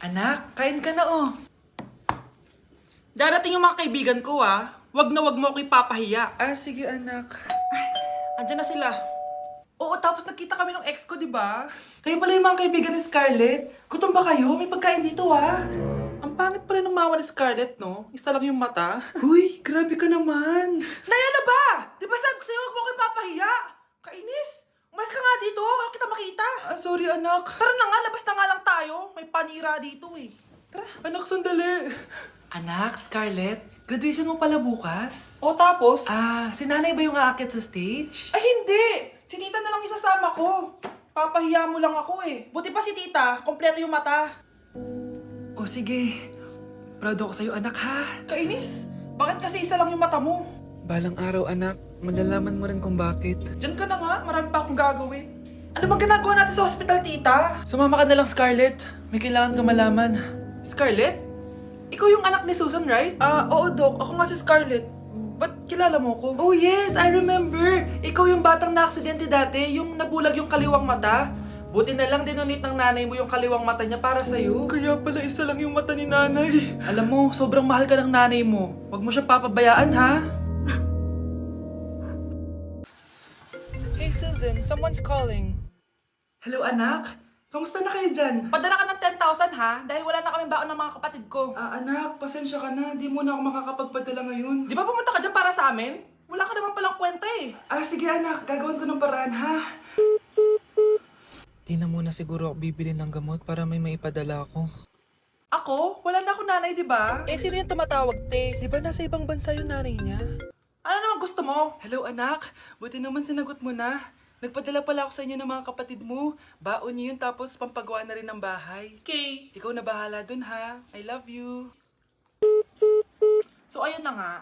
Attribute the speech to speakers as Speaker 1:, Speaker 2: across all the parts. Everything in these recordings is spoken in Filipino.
Speaker 1: Anak, kain ka na oh. Darating yung mga kaibigan ko ah. Wag na wag mo ako ipapahiya. Ah, sige anak. Ay, andyan na sila. Oo, tapos nakita kami ng ex ko, di ba? Kayo pala yung mga kaibigan ni Scarlett. Gutom ba kayo? May pagkain dito ah. Ang pangit pala ng mama ni Scarlett, no? Isa lang yung mata. Huy, grabe ka naman. Naya na ba? Di ba sabi ko sa'yo, wag mo ako ipapahiya? Kainis. Umalis ka nga dito, ako kita makita. Ah, sorry anak. Tara na nga, labas na nga lang tayo. May panira dito eh. Tara. Anak, sandali. Anak, Scarlett, graduation mo pala bukas? O tapos? Ah, si nanay ba yung aakyat sa stage? Ay hindi! Si tita na lang isasama ko. Papahiya mo lang ako eh. Buti pa si tita, kompleto yung mata. O sige, proud ako sa'yo anak ha. Kainis, bakit kasi isa lang yung mata mo? Balang araw anak, malalaman mo rin kung bakit. Diyan ka na nga, marami pa akong gagawin. Ano bang ginagawa natin sa hospital, tita? Sumama ka na lang, Scarlett. May kailangan ka malaman. Scarlett? Ikaw yung anak ni Susan, right? Oo, Doc. Ako nga si Scarlett. Ba't kilala mo ko? Oh, yes! I remember! Ikaw yung batang na-aksidente dati, yung nabulag yung kaliwang mata. Buti na lang dinonate ng nanay mo yung kaliwang mata niya para sa'yo. Kaya pala isa lang yung mata ni nanay. Alam mo, sobrang mahal ka ng nanay mo. Huwag mo siyang papabayaan, ha? Hey Susan, someone's calling. Hello anak, kamusta na kayo dyan? Padala ka ng 10,000 ha, dahil wala na kaming baon ng mga kapatid ko. Anak, pasensya ka na, di mo na ako makakapagpadala ngayon. Di ba pumunta ka dyan para sa amin? Wala ka naman palang kwenta eh. Sige anak, gagawin ko ng paraan ha. Di na muna siguro ako bibili ng gamot para may maipadala ako. Ako? Wala na akong nanay, di ba? Sino yung tumatawag, te? Di ba nasa ibang bansa yung nanay niya? Ano naman gusto mo? Hello anak, buti naman sinagot mo na. Nagpadala pala ako sa inyo ng mga kapatid mo. Baon niyo yun tapos pampagawa na rin ng bahay. Okay. Ikaw na bahala dun ha. I love you. So ayun na nga.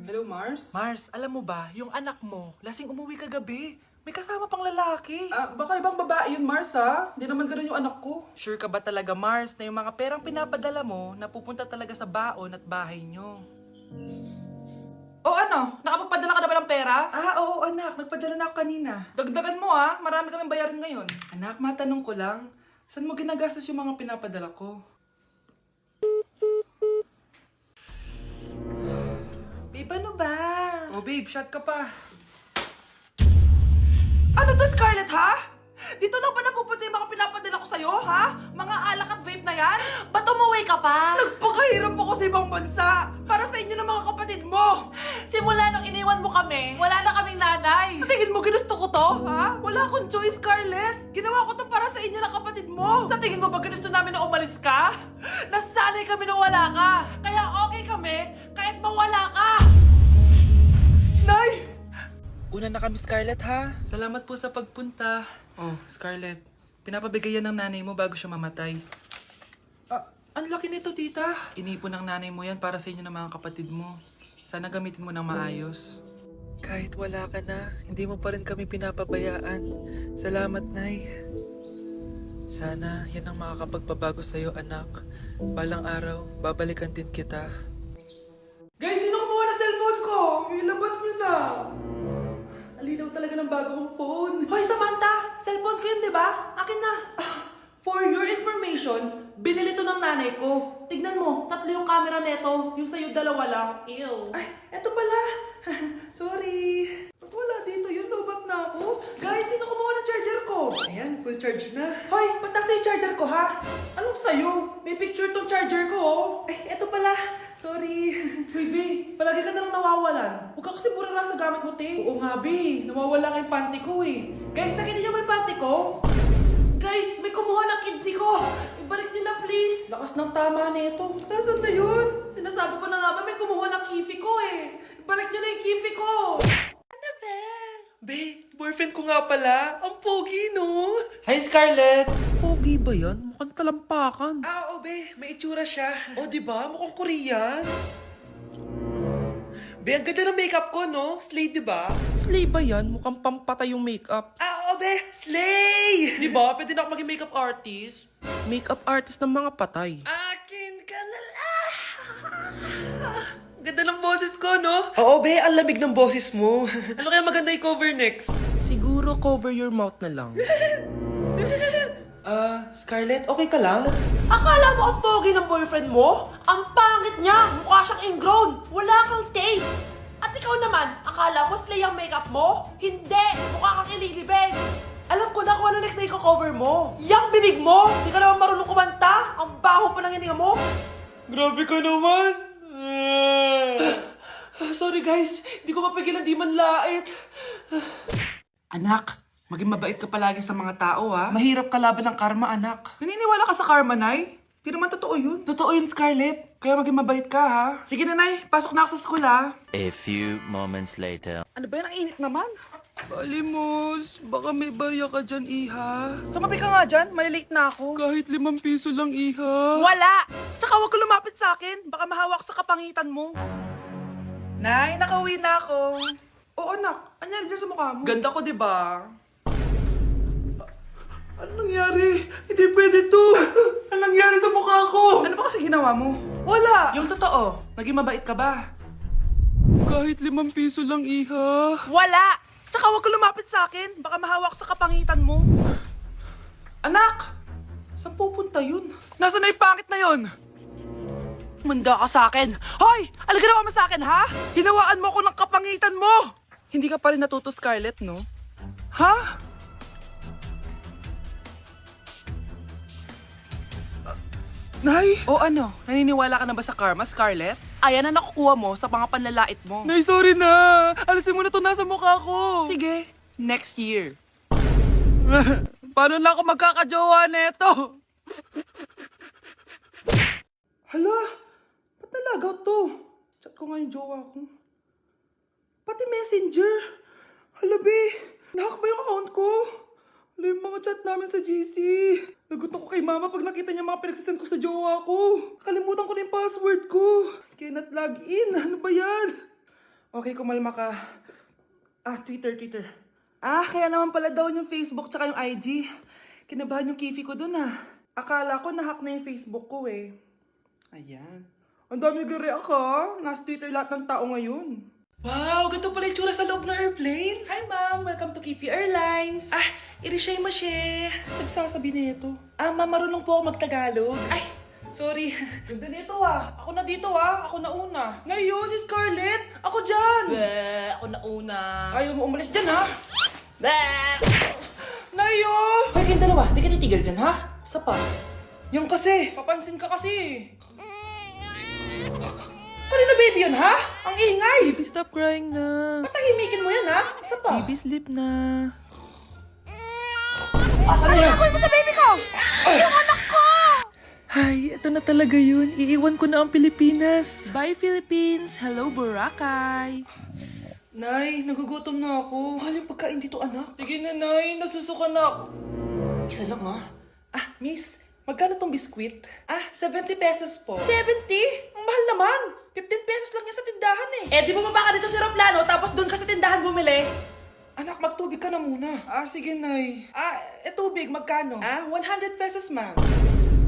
Speaker 1: Hello Mars? Mars, alam mo ba, yung anak mo, lasing umuwi kagabi. May kasama pang lalaki. Baka ibang babae yun Mars ha? Hindi naman ganun yung anak ko. Sure ka ba talaga Mars na yung mga perang pinapadala mo napupunta talaga sa baon at bahay nyo? O ano? Nakapagpadala ka na ba ng pera? Oo anak. Nagpadala na ako kanina. Dagdagan mo marami kaming bayarin ngayon. Anak, matanong ko lang. Saan mo ginagastos yung mga pinapadala ko? Babe, ano ba? Oh babe, shot ka pa. Ano to Scarlett ha? Dito lang ba napupunta yung mga pinapadala ko sa'yo ha? Mga alak at vape na yan?
Speaker 2: Ba't umuwi ka pa?
Speaker 1: Nagpakahirap ako sa ibang bansa para sa inyo ng mga kapatid mo.
Speaker 2: Simula nung iniwan mo kami, wala na kaming nanay.
Speaker 1: Sa tingin mo ginusto ko to, ha? Wala akong choice, Scarlett. Ginawa ko to para sa inyo ng kapatid mo. Sa tingin mo ba ginusto namin na umalis ka?
Speaker 2: Nasanay kami na wala ka. Kaya okay kami kahit mawala ka.
Speaker 1: Nay! Una na kami, Scarlett, ha? Salamat po sa pagpunta. Oh, Scarlett, pinapabigay yan ng nanay mo bago siya mamatay. Ang laki nito, tita. Inipon ng nanay mo yan para sa inyo ng mga kapatid mo. Sana gamitin mo ng maayos. Kahit wala ka na, hindi mo pa rin kami pinapabayaan. Salamat, Nay. Sana yan ang makakapagpabago sa'yo, anak. Balang araw, babalikan din kita. Guys, sino kumuha na cellphone ko? Ilabas niyo na. Alinaw talaga ng bago kong phone. Hoy, Samantha! Cellphone ko yun, di ba? Akin na. For your information, binili to ng nanay ko. Tignan mo, 3 yung camera neto. Yung sa'yo 2 lang. Ew. Ay, eto pala. Sorry. Ba't wala dito yun? Lobat na ako. Guys, sino kumuha ng charger ko? Ayan, full charge na. Hoy, ba't nasa yung charger ko, ha? Anong sa'yo? May picture tong charger ko, oh. Ay, eto pala. Sorry. Hoy, Be, palagi ka na lang nawawalan. Huwag ka kasi burara sa gamit mo, te. Oo nga, Be. Nawawala nga yung panty ko, eh. Guys, nakita niyo ba yung panty ko? Guys, may kumuha ng kidney ko. Ibalik niyo na, please. Lakas ng tama nito. Nasaan na yun? Sinasabi ko na nga ba, may kumuha ng kifi ko, eh. Ibalik niyo na yung kifi ko. Ano ba? Be, boyfriend ko nga pala. Ang pogi, no? Hi, Scarlett. Pogi ba yan? Mukhang talampakan. Oo, be. May itsura siya. O, diba? Mukhang Korean. Be, ang ganda ng makeup ko, no? Slay, diba? Slay ba yan? Mukhang pampatay yung makeup. Oo, be. Slay! Diba? Pwede na ako maging makeup artist. Makeup artist ng mga patay. Akin ka na lang. Ganda ng boses ko, no? Oo, be. Ang lamig ng boses mo. Ano kaya maganda i-cover next? Siguro cover your mouth na lang. Scarlett, okay ka lang?
Speaker 2: Akala mo ang pogi ng boyfriend mo? Ang pangit niya! Mukha siyang ingrown! Wala kang taste! At ikaw naman, akala mo slay ang makeup mo? Hindi! Mukha kang ililibing! Alam ko na kung ano next na i-cover mo! Yang bibig mo! Di ka naman marunong kumanta! Ang baho pa ng hininga mo!
Speaker 1: Grabe ka naman! Sorry guys, hindi ko mapigilan di man lait. Anak, maging mabait ka palagi sa mga tao ha. Mahirap kalaban ng karma, anak. Naniniwala ka sa karma, Nay? Di naman totoo yun. Totoo yun, Scarlett. Kaya maging mabait ka ha. Sige na, Nay. Pasok na ako sa school ha.
Speaker 3: A few moments later.
Speaker 1: Ano ba yan? Ang init naman. Balimos, baka may barya ka dyan, Iha. Tumabi ka nga dyan, malilate na ako. Kahit 5 piso lang, Iha.
Speaker 2: Wala!
Speaker 1: Tsaka huwag ka lumapit sa akin, baka mahawak sa kapangitan mo. Nay, nakauwi na ako. Oo, anak. Anyari dyan sa mukha mo? Ganda ko, di ba? Ano nangyari? Hindi pwede to. Ano nangyari sa mukha ko? Ano ba kasi ginawa mo? Wala. Yung totoo, naging mabait ka ba? Kahit 5 piso lang, Iha.
Speaker 2: Wala!
Speaker 1: Tsaka huwag ka lumapit sa akin, baka mahawak sa kapangitan mo. Anak! Saan pupunta yun? Nasaan na yung pangit na yun?
Speaker 2: Manda ka sa akin! Hoy! Ano ginawa mo sa akin, ha?
Speaker 1: Hinawaan mo ako ng kapangitan mo! Hindi ka pa rin natuto, Scarlett, no? Ha? Nay? O ano? Naniniwala ka na ba sa karma, Scarlett?
Speaker 2: Ayan na nakukuha mo sa mga panlalait mo.
Speaker 1: Nay, sorry na! Alisin mo na to nasa mukha ko!
Speaker 2: Sige, next year.
Speaker 1: Paano na ako magkakajowa neto? Hala! Ba't nalagaw to? Chat ko nga yung jowa ko. Pati messenger! Hala, be! Nahack ba yung account ko? Hala, yung mga chat namin sa GC. Nagutom ko kay mama pag nakita niya mga pinagsasend ko sa jowa ko. Kalimutan ko na yung password ko. Cannot log in. Ano ba yan? Okay, kumalma ka. Twitter. Kaya naman pala daw yung Facebook tsaka yung IG. Kinabahan yung kifi ko dun Akala ko nahack na yung Facebook ko eh. Ayan. Ang dami nag-react ha. Nasa Twitter lahat ng tao ngayon. Wow, ganito pala yung tsura sa loob ng airplane. Hi ma'am, welcome to Kifi Airlines. Irishay mashe. Nagsasabi nito. Ma'am, marunong po ako magtagalog. Ay, sorry. Ganda nito Ako na dito Ako na una. Ngayon, si Scarlett. Ako dyan.
Speaker 2: Ako na una.
Speaker 1: Ayaw mo umalis dyan Nayo!
Speaker 2: Hoy, kayong dalawa, di ka titigil dyan, ha? Isa pa.
Speaker 1: Yung kasi, papansin ka kasi. Kanina baby yun, ha? Ang ingay! Baby, stop crying na.
Speaker 2: Patahimikin mo yan, ha? Isa pa.
Speaker 1: Baby, sleep na.
Speaker 2: Asan na yan?
Speaker 1: Ako sa baby ko! Yung anak ko! Ay, ito na talaga yun. Iiwan ko na ang Pilipinas. Bye, Philippines! Hello, Boracay! Nay, nagugutom na ako. Mahal yung pagkain dito, anak. Sige na, Nay. Nasusuka na ako. Isa lang, miss, magkano tong biskwit? 70 pesos po. 70? Ang mahal naman. 15 pesos lang yan sa tindahan
Speaker 2: Di bumaba ka dito sa aeroplano, tapos doon ka sa tindahan bumili.
Speaker 1: Anak, magtubig ka na muna. Sige, Nay. Tubig, magkano? 100 pesos, ma'am.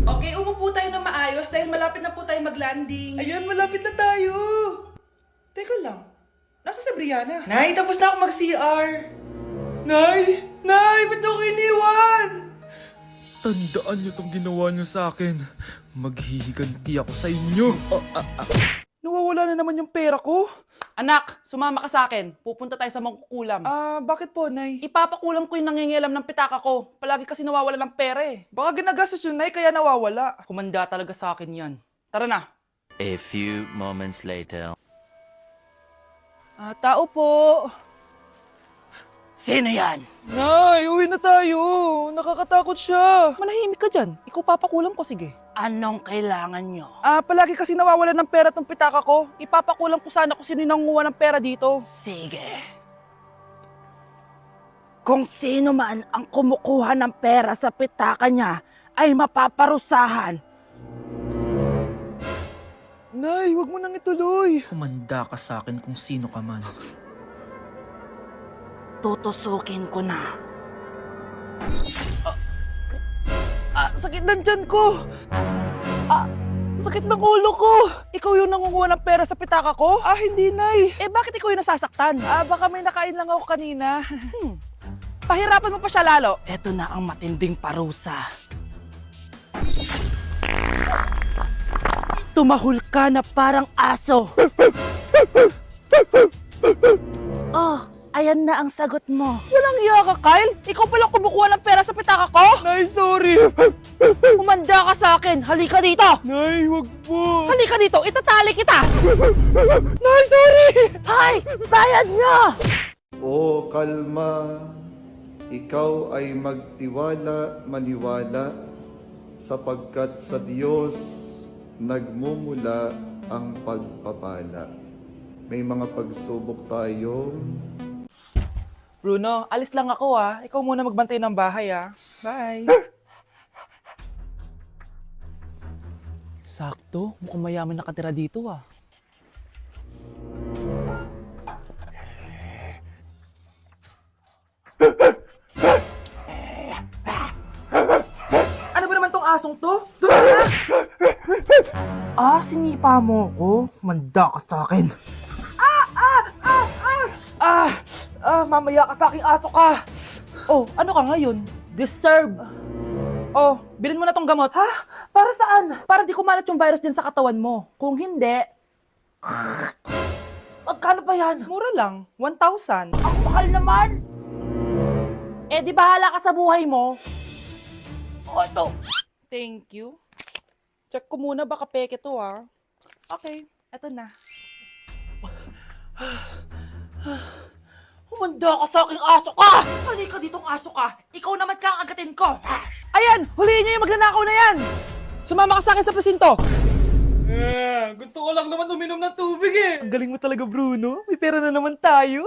Speaker 1: Okay, umupo tayo na maayos dahil malapit na po tayo mag-landing. Ayan, malapit na tayo. Teka lang. Nasa si Brianna? Nay, tapos na ako mag-CR. Nay! Nay! Ba't ako iniwan? Tandaan niyo tong ginawa niyo sa akin. Maghihiganti ako sa inyo. Nawawala na naman yung pera ko.
Speaker 2: Anak, sumama ka sa akin. Pupunta tayo sa mangkukulam.
Speaker 1: Bakit po, Nay?
Speaker 2: Ipapakulam ko yung nangingialam ng pitaka ko. Palagi kasi nawawala ng pera
Speaker 1: Baka ginagastos yun, Nay, kaya nawawala.
Speaker 2: Kumanda talaga sa akin yan. Tara na.
Speaker 3: A few moments later.
Speaker 2: Tao po. Sino yan?
Speaker 1: Nay, uwi na tayo. Nakakatakot siya.
Speaker 2: Manahimik ka dyan. Ikaw papakulam ko, sige. Anong kailangan nyo?
Speaker 1: Palagi kasi nawawala ng pera tong pitaka ko. Ipapakulam ko sana kung sino yung nanguha ng pera dito.
Speaker 2: Sige. Kung sino man ang kumukuha ng pera sa pitaka niya, ay mapaparusahan.
Speaker 1: Nay, wag mo nang ituloy. Kumanda ka sa akin kung sino ka man.
Speaker 2: Tutusukin ko na.
Speaker 1: Sakit ng tiyan ko. Sakit ng ulo ko. Ikaw yung nangunguha ng pera sa pitaka ko? Hindi, Nay.
Speaker 2: Bakit ikaw yung nasasaktan?
Speaker 1: Baka may nakain lang ako kanina.
Speaker 2: Pahirapan mo pa siya lalo. Eto na ang matinding parusa. Tumahol ka na parang aso. Oh, ayan na ang sagot mo. Walang iya ka, Kyle. Ikaw palang kumukuha ng pera sa pitaka ko.
Speaker 1: Nay, sorry!
Speaker 2: Umanda ka sa akin. Halika dito.
Speaker 1: Nay, wag po!
Speaker 2: Halika dito. Itatali kita.
Speaker 1: Nay, sorry!
Speaker 2: Hay, bayad niya.
Speaker 4: O kalma, ikaw ay magtiwala, maniwala, sapagkat sa Diyos nagmumula ang pagpapala. May mga pagsubok tayo.
Speaker 1: Bruno, alis lang ako ah. Ikaw muna magbantay ng bahay ah. Bye!
Speaker 2: Sakto. Mukhang mayaman nakatira dito ah.
Speaker 1: Ano ba naman tong asong to? Doon ka na! Sinipa mo ko? Manda ka sa akin. Mamaya ka sa aking aso ka.
Speaker 2: Oh, ano ka ngayon? Deserve. Oh, bilhin mo na tong gamot. Ha? Para saan? Para di kumalat yung virus din sa katawan mo. Kung hindi... Magkano pa yan?
Speaker 1: Mura lang. 1,000.
Speaker 2: Ang mahal naman! Eh di bahala ka sa buhay mo. Oh, ito.
Speaker 1: Thank you. Check ko muna baka peke to ah. Okay, eto na.
Speaker 2: Humanda ka sa aking aso ka! Halika ditong aso ka! Ikaw naman kakagatin ko! Ayan! Huliin niyo yung magnanakaw na yan!
Speaker 1: Sumama ka sa akin sa presinto! Gusto ko lang naman uminom ng tubig eh!
Speaker 2: Ang galing mo talaga, Bruno. May pera na naman tayo.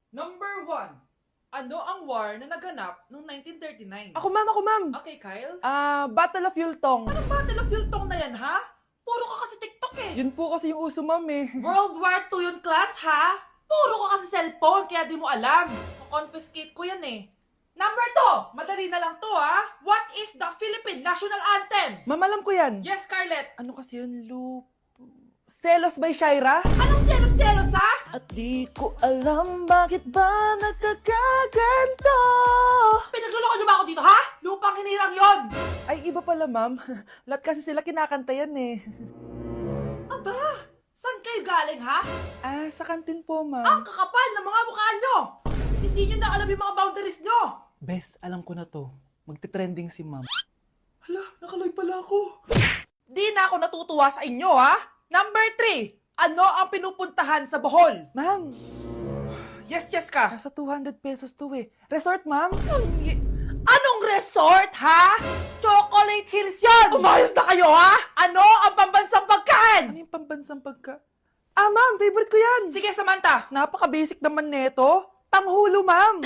Speaker 1: Number 1. Ano ang war na naganap noong 1939?
Speaker 2: Ako, ma'am.
Speaker 1: Okay, Kyle.
Speaker 2: Battle of Yultong.
Speaker 1: Anong Battle of Yultong na yan, ha? Puro ka kasi TikTok eh.
Speaker 2: Yun po kasi yung uso, ma'am eh.
Speaker 1: World War II yun, class, ha? Puro ka kasi cellphone, kaya di mo alam. Confiscate ko yan eh. Number 2. Madali na lang to, ha? What is the Philippine National Anthem?
Speaker 2: Ma'am, alam ko yan.
Speaker 1: Yes, Scarlett.
Speaker 2: Ano kasi yun, Selos by Shaira?
Speaker 1: Anong selos-selos, ha?
Speaker 2: At di ko alam bakit ba nagkakaganto.
Speaker 1: Pinagluloko niyo ba ako dito, ha? Lupang hinirang yon.
Speaker 2: Ay, iba pala, ma'am. Lahat kasi sila kinakanta yan eh.
Speaker 1: Aba, saan kayo galing, ha?
Speaker 2: Sa kantin po,
Speaker 1: Ang
Speaker 2: ma'am.
Speaker 1: kakapal ng mga mukha nyo! Hindi nyo na alam yung mga boundaries nyo!
Speaker 2: Bes, alam ko na to. Magte-trending si ma'am.
Speaker 1: Hala, nakalive pala ako. Di na ako natutuwa sa inyo, ha? Number 3. Ano ang pinupuntahan sa Bohol?
Speaker 2: Ma'am,
Speaker 1: Yes ka.
Speaker 2: nasa 200 pesos to eh. Resort, ma'am?
Speaker 1: Anong resort, ha? Chocolate Hills yun! Umayos na kayo, ha? Ano ang pambansang pagkain?
Speaker 2: Ano yung pambansang pagka... Ma'am, favorite ko yan.
Speaker 1: Sige, Samantha.
Speaker 2: Napaka-basic naman neto. Tanghulo, ma'am.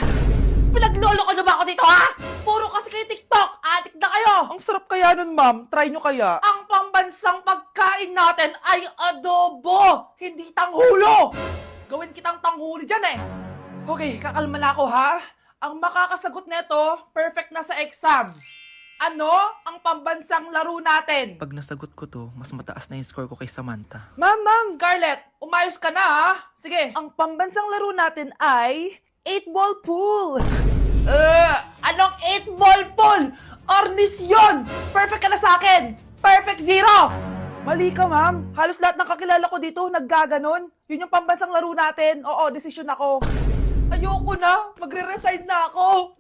Speaker 1: Pinaglolo ko na ba ako dito, ha? Puro kasi kayo TikTok. Adik na kayo.
Speaker 2: Ang sarap kaya nun, ma'am. Try nyo kaya.
Speaker 1: Ang pambansang pagkain natin ay adobo, hindi tanghulo. Gawin kitang tanghuli dyan eh. Okay, kakalma na ako ha. Ang makakasagot neto, perfect na sa exam. Ano ang pambansang laro natin?
Speaker 5: Pag nasagot ko to, mas mataas na yung score ko kay Samantha.
Speaker 2: Ma'am,
Speaker 1: Scarlett, umayos ka na ha. Sige.
Speaker 2: ang pambansang laro natin ay 8-ball pool.
Speaker 1: Anong 8-ball pool? Ornis yun! Perfect ka na sa akin! Perfect 0!
Speaker 2: Mali ka, ma'am. Halos lahat ng kakilala ko dito naggaganon. Yun yung pambansang laro natin. Oo, desisyon ako.
Speaker 1: Ayoko na. Magre-resign na ako.